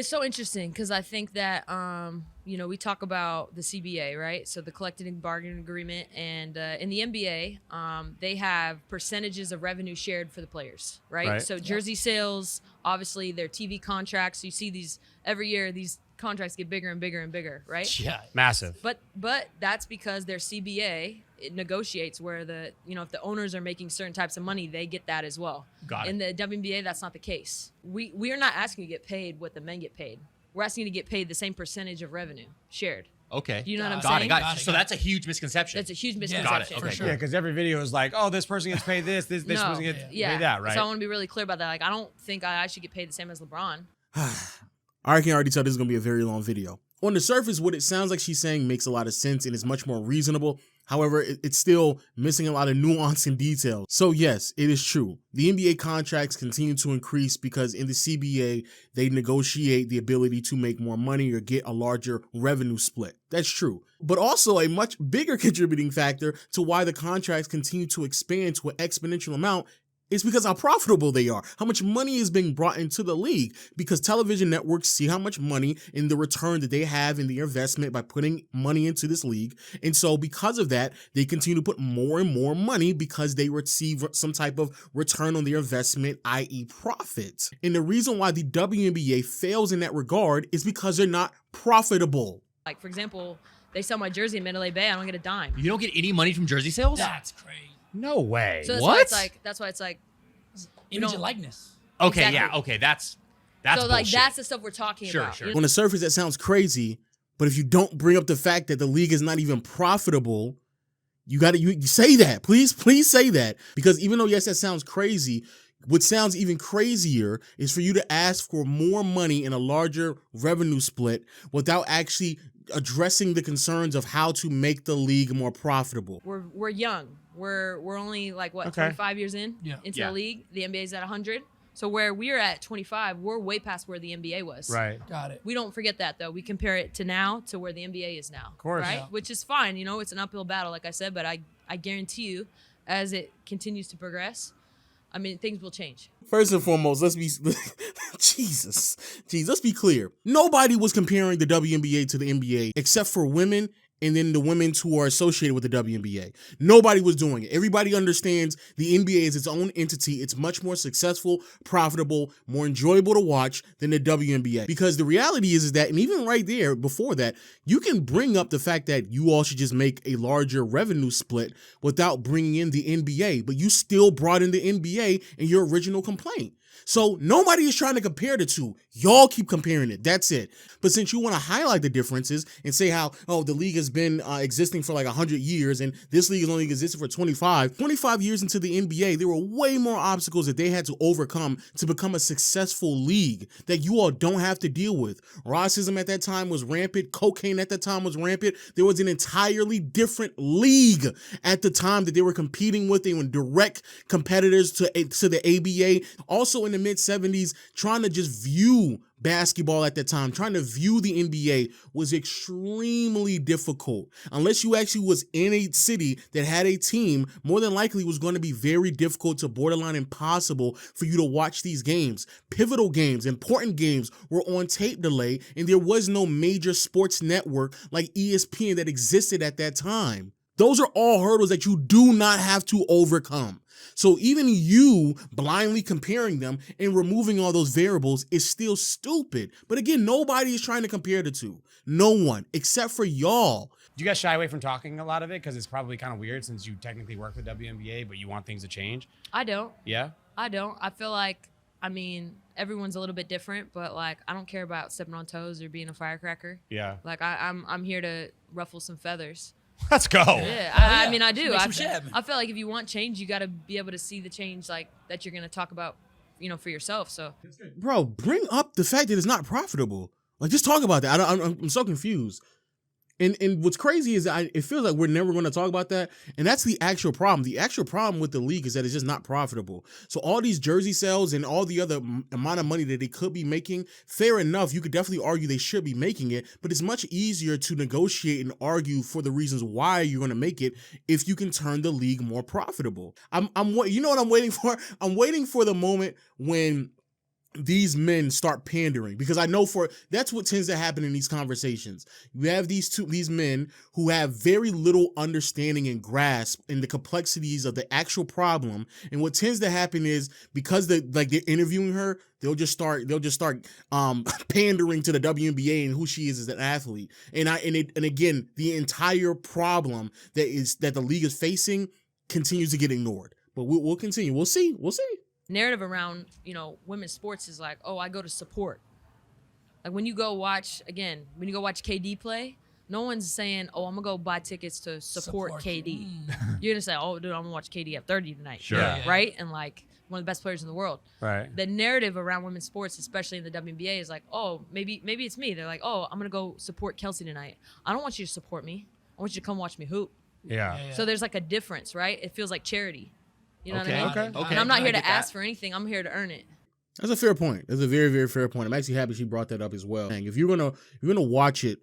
It's so interesting because I think that, we talk about the CBA, right? So the collective bargaining agreement. And in the NBA, they have percentages of revenue shared for the players, right? So jersey sales, obviously their TV contracts. So you see these every year, these contracts get bigger and bigger and bigger, right? Yeah, massive. But that's because their CBA, it negotiates where if the owners are making certain types of money, they get that as well. Got it. In the WNBA, that's not the case. We are not asking you to get paid what the men get paid. We're asking you to get paid the same percentage of revenue shared. Okay. Do you know what I'm saying? Got it. So that's a huge misconception. That's a huge misconception. Got it. Okay, Yeah, because every video is like, oh, this person gets paid this person gets paid that, right? So I want to be really clear about that. Like, I don't think I should get paid the same as LeBron. I can already tell this is going to be a very long video. On the surface, what it sounds like she's saying makes a lot of sense and is much more reasonable. However, it's still missing a lot of nuance and details. So yes, it is true. The NBA contracts continue to increase because in the CBA, they negotiate the ability to make more money or get a larger revenue split. That's true. But also a much bigger contributing factor to why the contracts continue to expand to an exponential amount is because how profitable they are, how much money is being brought into the league, because television networks see how much money in the return that they have in the investment by putting money into this league. And so because of that, they continue to put more and more money because they receive some type of return on their investment, i.e. profit. And the reason why the WNBA fails in that regard is because they're not profitable. Like, for example, they sell my jersey in Mandalay Bay, I don't get a dime. You don't get any money from jersey sales? That's crazy. No way. So that's What? why it's like Image and likeness. Okay, Exactly. yeah, okay, that's so like bullshit. that's the stuff we're talking Sure, about. sure. On the surface, that sounds crazy, but if you don't bring up the fact that the league is not even profitable, you say that. Please say that. Because even though, yes, that sounds crazy, what sounds even crazier is for you to ask for more money and a larger revenue split without actually addressing the concerns of how to make the league more profitable. We're young. We're only like 25 years into the league. The NBA's at 100. So where we're at 25, we're way past where the NBA was. Right. Got it. We don't forget that though. We compare it to now to where the NBA is now. Of course. Right? Yeah. Which is fine. It's an uphill battle, like I said, but I guarantee you, as it continues to progress, things will change. First and foremost, let's be let's be clear. Nobody was comparing the WNBA to the NBA except for women and then the women who are associated with the WNBA. Nobody was doing it. Everybody understands the NBA is its own entity. It's much more successful, profitable, more enjoyable to watch than the WNBA. Because the reality is that, and even right there before that, you can bring up the fact that you all should just make a larger revenue split without bringing in the NBA, but you still brought in the NBA in your original complaint. So nobody is trying to compare the two. Y'all keep comparing it. That's it. But since you want to highlight the differences and say how, the league has been existing for like 100 years and this league has only existed for 25 years into the NBA, there were way more obstacles that they had to overcome to become a successful league that you all don't have to deal with. Racism at that time was rampant. Cocaine at that time was rampant. There was an entirely different league at the time that they were competing with. They were direct competitors to the ABA. Also in the mid-70s, trying to just view basketball at the time, trying to view the NBA was extremely difficult. Unless you actually was in a city that had a team, more than likely it was going to be very difficult to borderline impossible for you to watch these games. Pivotal games, important games were on tape delay, and there was no major sports network like ESPN that existed at that time. Those are all hurdles that you do not have to overcome. So even you blindly comparing them and removing all those variables is still stupid. But again, nobody is trying to compare the two. No one, except for y'all. Do you guys shy away from talking a lot of it? Because it's probably kind of weird since you technically work for the WNBA, but you want things to change. I don't. Yeah? I don't. I feel like, everyone's a little bit different, but like, I don't care about stepping on toes or being a firecracker. Yeah. Like, I'm here to ruffle some feathers. Let's go. Yeah, I do. Make I some shit happen. feel like if you want change, you got to be able to see the change like that you're going to talk about, for yourself. So, Bro, bring up the fact that it's not profitable. Like, just talk about that. I'm so confused. And what's crazy is it feels like we're never going to talk about that. And that's the actual problem. The actual problem with the league is that it's just not profitable. So all these jersey sales and all the other amount of money that they could be making, fair enough, you could definitely argue they should be making it, but it's much easier to negotiate and argue for the reasons why you're going to make it if you can turn the league more profitable. You know what I'm waiting for? I'm waiting for the moment when these men start pandering, because I know that's what tends to happen in these conversations. You have these men who have very little understanding and grasp in the complexities of the actual problem, and what tends to happen is, because they're interviewing her, they'll just start pandering to the WNBA and who she is as an athlete. And again, the entire problem that the league is facing continues to get ignored. But we'll continue. We'll see. Narrative around, women's sports is like, oh, I go to support. Like when you go watch KD play, no one's saying, oh, I'm gonna go buy tickets to support KD. You're gonna say, oh, dude, I'm gonna watch KD at 30 tonight. Sure. Right? And like one of the best players in the world. Right. The narrative around women's sports, especially in the WNBA, is like, oh, maybe it's me. They're like, oh, I'm gonna go support Kelsey tonight. I don't want you to support me. I want you to come watch me hoop. Yeah. So there's like a difference, right? It feels like charity. You know what I mean? Okay. And I'm not I here to get that. ask for anything. I'm here to earn it. That's a fair point. That's a very, very fair point. I'm actually happy she brought that up as well. And if you're gonna watch it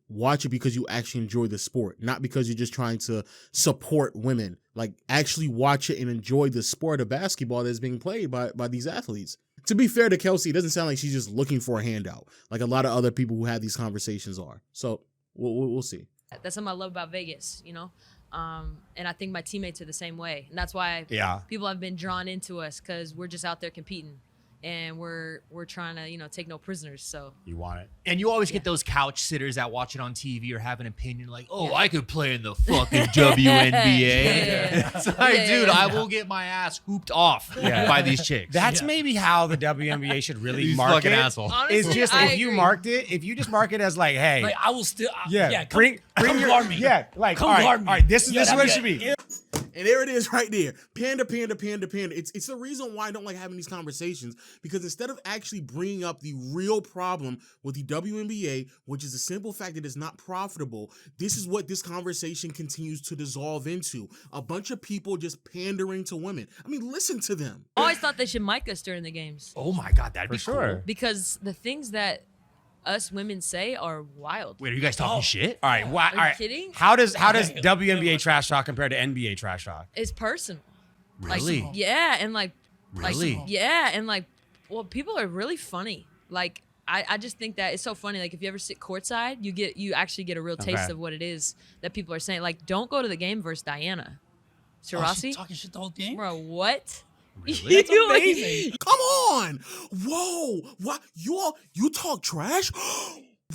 because you actually enjoy the sport, not because you're just trying to support women. Like, actually watch it and enjoy the sport of basketball that's being played by these athletes. To be fair to Kelsey, it doesn't sound like she's just looking for a handout, like a lot of other people who have these conversations are. So we'll see. That's something I love about Vegas, and I think my teammates are the same way. And that's why people have been drawn into us, because we're just out there competing. And we're trying to, take no prisoners. So You want it. And you always get those couch sitters that watch it on TV or have an opinion like, oh, I could play in the fucking WNBA. It's like, dude, I will get my ass hooped off by these chicks. That's maybe how the WNBA should really These market fucking it. assholes. Honestly, It's just, I if you agree. if you just mark it as like, hey, Like I will still, bring your guard me. Yeah, like Come all right, guard me. all right, this is Yeah, what it that'd should be be. And there it is right there. Panda. It's the reason why I don't like having these conversations, because instead of actually bringing up the real problem with the WNBA, which is the simple fact that it's not profitable, this is what this conversation continues to dissolve into. A bunch of people just pandering to women. I mean, listen to them. I always thought they should mic us during the games, Oh my God, that'd be For sure. cool. because the things that us women say are wild. Wait, are you guys talking shit? All right, all right. kidding? How does WNBA trash talk compare to NBA trash talk? It's personal. Really? Like, yeah, and Really? well, people are really funny. Like, I just think that it's so funny. Like, if you ever sit courtside, you actually get a real taste Okay. of what it is that people are saying. Like, don't go to the game versus Diana Taurasi. talking shit the whole game. Bro, what? Really? That's amazing. Come on. Whoa. What? You talk trash?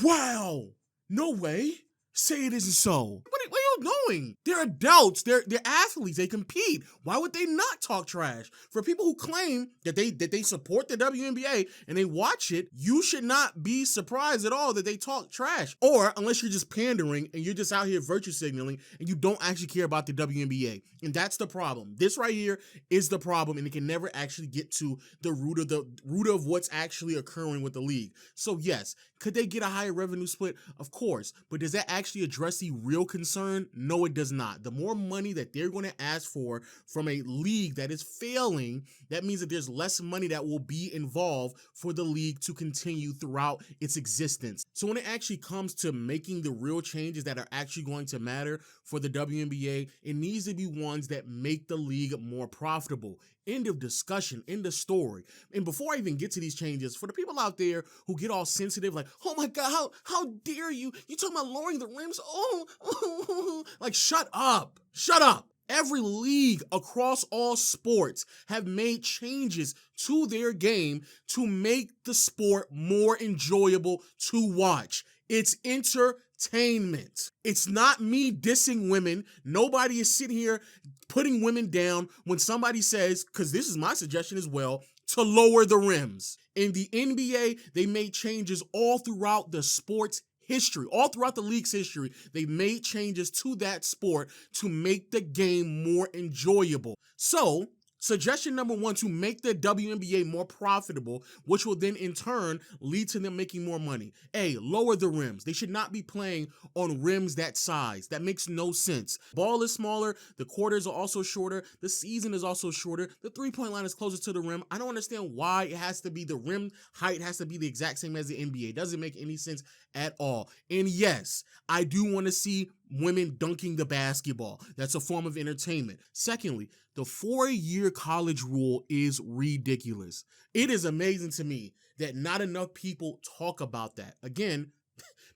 Wow. No way. Say it isn't so. What are you doing? They're adults. They're athletes. They compete. Why would they not talk trash? For people who claim that they support the WNBA and they watch it, you should not be surprised at all that they talk trash. Or unless you're just pandering and you're just out here virtue signaling and you don't actually care about the WNBA. And that's the problem. This right here is the problem, and it can never actually get to the root of what's actually occurring with the league. So yes, could they get a higher revenue split? Of course. But does that actually address the real concern? No, it does not. The more money that they're going to ask for from a league that is failing, that means that there's less money that will be involved for the league to continue throughout its existence. So when it actually comes to making the real changes that are actually going to matter for the WNBA, it needs to be ones that make the league more profitable. End of discussion, end of story. And before I even get to these changes, for the people out there who get all sensitive, like, oh my God, how dare you? You talking about lowering the rims? Oh, like, shut up. Shut up. Every league across all sports have made changes to their game to make the sport more enjoyable to watch. It's entertainment. It's not me dissing women. Nobody is sitting here putting women down when somebody says, because this is my suggestion as well, to lower the rims. In the NBA, they made changes all throughout the sport's history, all throughout the league's history. They made changes to that sport to make the game more enjoyable. So, suggestion number one, to make the WNBA more profitable, which will then in turn lead to them making more money. A, lower the rims. They should not be playing on rims that size. That makes no sense. Ball is smaller. The quarters are also shorter. The season is also shorter. The three-point line is closer to the rim. I don't understand why it has to be the rim height has to be the exact same as the NBA. It doesn't make any sense at all. And yes, I do want to see women dunking the basketball. That's a form of entertainment. Secondly, the 4-year college rule is ridiculous. It is amazing to me that not enough people talk about that. Again,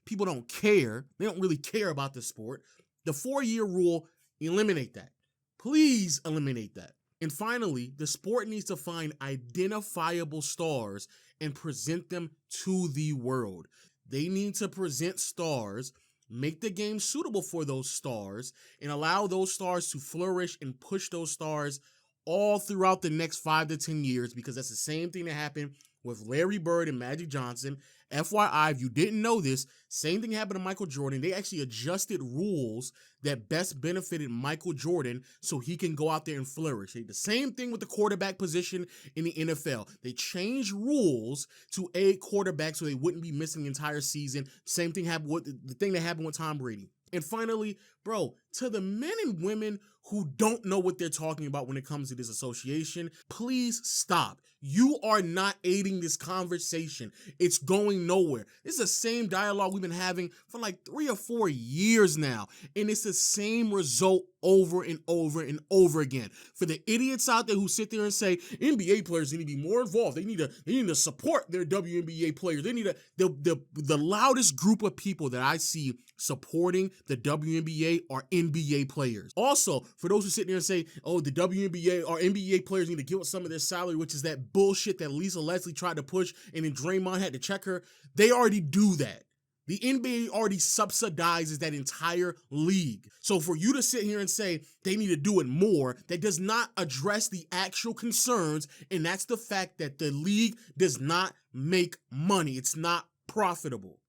people don't care. They don't really care about the sport. The 4-year rule, eliminate that. Please eliminate that. And finally, the sport needs to find identifiable stars and present them to the world. They need to present stars, make the game suitable for those stars, and allow those stars to flourish and push those stars all throughout the next 5 to 10 years, because that's the same thing that happened with Larry Bird and Magic Johnson. FYI, if you didn't know this, same thing happened to Michael Jordan. They actually adjusted rules that best benefited Michael Jordan so he can go out there and flourish. The same thing with the quarterback position in the NFL. They changed rules to aid quarterbacks so they wouldn't be missing the entire season. Same thing happened with the thing that happened with Tom Brady. And finally, bro, to the men and women who don't know what they're talking about when it comes to this association, please stop. You are not aiding this conversation. It's going nowhere. This is the same dialogue we've been having for like 3 or 4 years now, and it's the same result over and over and over again. For the idiots out there who sit there and say NBA players need to be more involved, they need to support their WNBA players. They need the loudest group of people that I see supporting the WNBA are NBA players. Also, for those who sit there and say, oh, the WNBA or NBA players need to give up some of their salary, which is that bullshit that Lisa Leslie tried to push and then Draymond had to check her, they already do that. The NBA already subsidizes that entire league. So for you to sit here and say they need to do it more, that does not address the actual concerns, and that's the fact that the league does not make money. It's not profitable.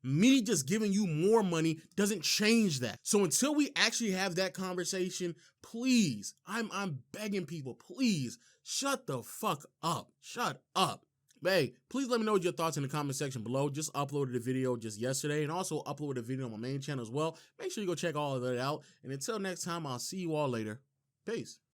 Me just giving you more money doesn't change that. So until we actually have that conversation, please, I'm begging people, please shut the fuck up. Shut up. Hey, please let me know what your thoughts in the comment section below. Just uploaded a video just yesterday and also uploaded a video on my main channel as well. Make sure you go check all of that out. And until next time, I'll see you all later. Peace.